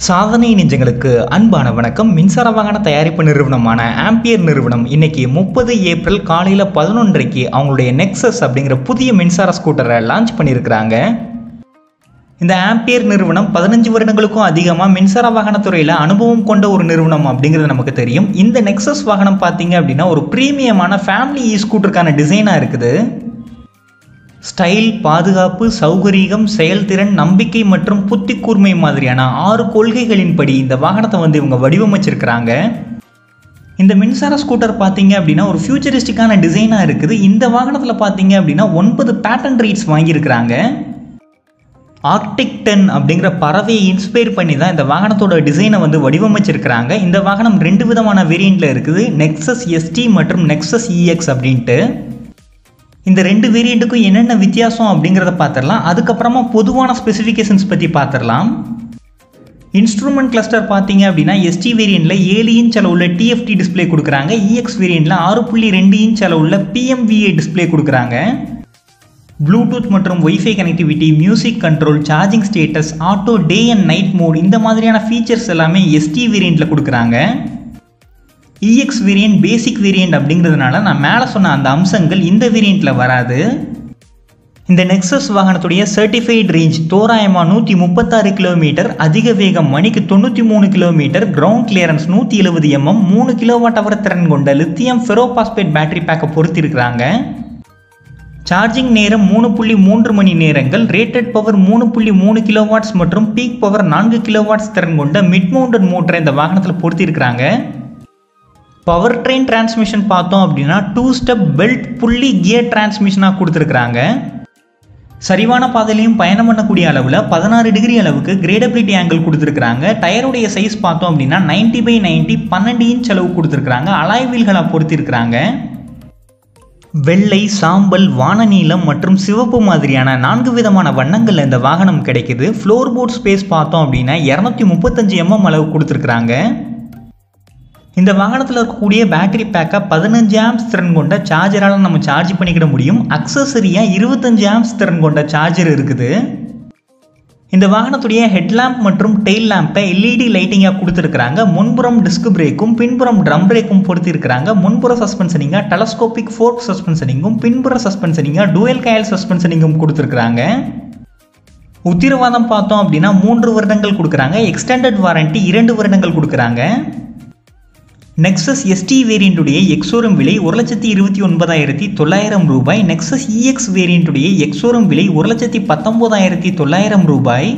சாதனை நெஞ்சங்களுக்கு அன்பான வணக்கம். மின்சார வாகன தயாரிப்பு நிறுவனமான ஆம்பியர் நிறுவனம் இன்னைக்கு 30 ஏப்ரல் காலையில் 11:30க்கு அவங்களுடைய நெக்ஸஸ் அப்படிங்கிற புதிய மின்சார ஸ்கூட்டரை லான்ச் பண்ணியிருக்கிறாங்க. இந்த ஆம்பியர் நிறுவனம் 15 வருடங்களுக்கும் அதிகமாக மின்சார வாகனத்துறையில் அனுபவம் கொண்ட ஒரு நிறுவனம் அப்படிங்கிறது நமக்கு தெரியும். இந்த நெக்ஸஸ் வாகனம் பார்த்தீங்க அப்படின்னா ஒரு பிரீமியமான ஃபேமிலி ஸ்கூட்டருக்கான டிசைனாக இருக்குது. ஸ்டைல், பாதுகாப்பு, சௌகரியம், செயல்திறன், நம்பிக்கை மற்றும் புத்தி கூர்மை மாதிரியான 6 கொள்கைகளின்படி இந்த வாகனத்தை இவங்க வடிவமைச்சிருக்கிறாங்க. இந்த மின்சார ஸ்கூட்டர் பார்த்தீங்க அப்படின்னா ஒரு ஃபியூச்சரிஸ்டிக்கான டிசைனாக இருக்குது. இந்த வாகனத்தில் பார்த்தீங்க அப்படின்னா 9 பேட்டன் ரைட்ஸ் வாங்கியிருக்கிறாங்க. ஆர்க்டிக் 10 அப்படிங்கிற பறவையை இன்ஸ்பயர் பண்ணி தான் இந்த வாகனத்தோட டிசைனை வடிவமைச்சிருக்கிறாங்க. இந்த வாகனம் 2 விதமான வேரியண்ட்டில் இருக்குது, நெக்ஸஸ் எஸ்டி மற்றும் நெக்ஸஸ் இஎக்ஸ் அப்படின்ட்டு. இந்த 2 வேரியண்ட்டுக்கும் என்னென்ன வித்தியாசம் அப்படிங்கிறத பார்த்துடலாம். அதுக்கப்புறமா பொதுவான ஸ்பெசிஃபிகேஷன்ஸ் பற்றி பார்த்துடலாம். இன்ஸ்ட்ருமெண்ட் கிளஸ்டர் பார்த்தீங்க அப்படின்னா எஸ்டி வேரியண்ட்டில் 7 இன்ச் அளவுள்ள டிஎஃப்டி டிஸ்பிளே கொடுக்குறாங்க. இஎக்ஸ் வேரியண்ட்டில் 6.2 இன்ச் அளவுள்ள பிஎம்விஏ டிஸ்பிளே கொடுக்குறாங்க. ப்ளூடூத் மற்றும் WiFi connectivity, music control, charging status, auto day and night mode இந்த மாதிரியான ஃபீச்சர்ஸ் எல்லாமே எஸ்டி வேரியண்ட்டில் கொடுக்குறாங்க. இஎக்ஸ் வேரியண்ட் பேசிக் வேரியண்ட் அப்படிங்கிறதுனால நான் மேலே சொன்ன அந்த அம்சங்கள் இந்த வேரியண்ட்டில் வராது. இந்த நெக்ஸஸ் வாகனத்துடைய சர்டிஃபைட் ரேஞ்ச் தோராயமாக 136 கிலோமீட்டர், அதிக வேகம் மணிக்கு 93 kilometre, ground clearance 170 mm, 3 kWh திறன் கொண்ட லித்தியம் ஃபெரோபாஸ்பேட் பேட்டரி பேக்கை பொறுத்திருக்கிறாங்க. சார்ஜிங் நேரம் 3.3 மணி நேரங்கள், ரேட்டட் பவர் 3.3 kW மற்றும் பீக் பவர் 4 kW திறன் கொண்ட மிட் மவுண்டட் மோட்டரை இந்த வாகனத்தில் பொறுத்திருக்கிறாங்க. பவர் ட்ரெயின் டிரான்ஸ்மிஷன் பார்த்தோம் அப்படின்னா 2 ஸ்டெப் பெல்ட் புள்ளி கியர் டிரான்ஸ்மிஷனாக கொடுத்துருக்குறாங்க. சரிவான பாதையிலையும் பயணம் பண்ணக்கூடிய அளவில் 16 டிகிரி அளவுக்கு கிரேடபிலிட்டி ஆங்கிள் கொடுத்துருக்குறாங்க. டயருடைய சைஸ் பார்த்தோம் அப்படின்னா 90/90 12 இன்ச் அளவு கொடுத்துருக்குறாங்க. அலாய் வீல்களாக பொறுத்திருக்கிறாங்க. வெள்ளை, சாம்பல், வானநீலம் மற்றும் சிவப்பு மாதிரியான 4 விதமான வண்ணங்களில் இந்த வாகனம் கிடைக்குது. ஃப்ளோர் போர்ட் ஸ்பேஸ் பார்த்தோம் அப்படின்னா 235 mm அளவு கொடுத்துருக்குறாங்க. இந்த வாகனத்தில் இருக்கக்கூடிய பேட்டரி பேக்கை 15 ஆம்ப்ஸ் திறன் கொண்ட சார்ஜரால் நம்ம சார்ஜ் பண்ணிக்கிட முடியும். அக்சசரியாக 25 ஆம்ப்ஸ் திறன் கொண்ட சார்ஜர் இருக்குது. இந்த வாகனத்துடைய ஹெட்லாம்ப் மற்றும் டெயில் லேம்பை எல்இடி லைட்டிங்காக கொடுத்துருக்குறாங்க. முன்புறம் டிஸ்க் பிரேக்கும் பின்புறம் ட்ரம் பிரேக்கும் பொறுத்திருக்கிறாங்க. முன்புற சஸ்பென்ஷனிங்காக டெலஸ்கோபிக் ஃபோர்க் சஸ்பென்ஷனிங்கும் பின்புற சஸ்பென்ஷனிங்காக டூயல் காயில் சஸ்பென்ஷனிங்கும் கொடுத்துருக்குறாங்க. உத்திரவாதம் பார்த்தோம் அப்படின்னா 3 வருடங்கள் கொடுக்குறாங்க. எக்ஸ்டெண்டட் வாரண்டி 2 வருடங்கள் கொடுக்குறாங்க. நெக்ஸஸ் எஸ்டி வேரியண்ட்டுடைய எக்ஸோரம் விலை 1,29,900 ரூபாய். நெக்ஸஸ் இஎக்ஸ் வேரியண்ட்டுடைய எக்ஸோரம் விலை 1,19,900 ரூபாய்.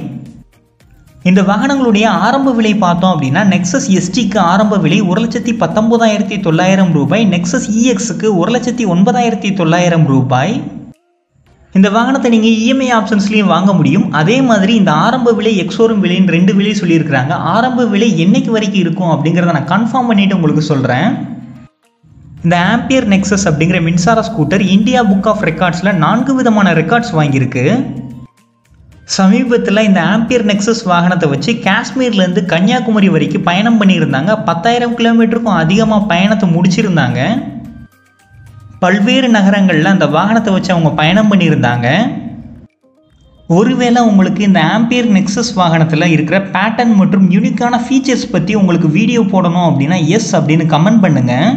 இந்த வாகனங்களுடைய ஆரம்ப விலை பார்த்தோம் அப்படின்னா நெக்ஸஸ் எஸ்டிக்கு ஆரம்ப விலை 1,19,900 ரூபாய். நெக்ஸஸ் இஎக்ஸுக்கு 1,09,900 ரூபாய். இந்த வாகனத்தை நீங்கள் இஎம்ஐ ஆப்ஷன்ஸ்லையும் வாங்க முடியும். அதே மாதிரி இந்த ஆரம்ப விலை எக்ஸோரம் விலைன்னு 2 விலை சொல்லியிருக்கிறாங்க. ஆரம்ப விலை என்னைக்கு வரைக்கும் இருக்கும் அப்படிங்கிறத நான் கன்ஃபார்ம் பண்ணிவிட்டு உங்களுக்கு சொல்கிறேன். இந்த ஆம்பியர் நெக்ஸஸ் அப்படிங்கிற மின்சார ஸ்கூட்டர் இந்தியா புக் ஆஃப் ரெக்கார்ட்ஸில் 4 விதமான ரெக்கார்ட்ஸ் வாங்கியிருக்கு. சமீபத்தில் இந்த ஆம்பியர் நெக்ஸஸ் வாகனத்தை வச்சு காஷ்மீர்லேருந்து கன்னியாகுமரி வரைக்கும் பயணம் பண்ணியிருந்தாங்க. 10,000 கிலோமீட்டருக்கும் அதிகமாக பயணத்தை முடிச்சிருந்தாங்க. பல்வேறு நகரங்களில் அந்த வாகனத்தை வச்சு அவங்க பயணம் பண்ணியிருந்தாங்க. ஒருவேளை உங்களுக்கு இந்த ஆம்பியர் நெக்ஸஸ் வாகனத்தில் இருக்கிற பேட்டர்ன் மற்றும் யூனிக்கான ஃபீச்சர்ஸ் பற்றி உங்களுக்கு வீடியோ போடணும் அப்படின்னா எஸ் அப்படின்னு கமெண்ட் பண்ணுங்கள்.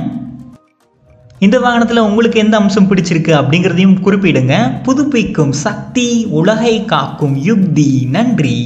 இந்த வாகனத்தில் உங்களுக்கு எந்த அம்சம் பிடிச்சிருக்கு அப்படிங்கிறதையும் குறிப்பிடுங்க. புதுப்பிக்கும் சக்தி, உலகை காக்கும் யுக்தி. நன்றி.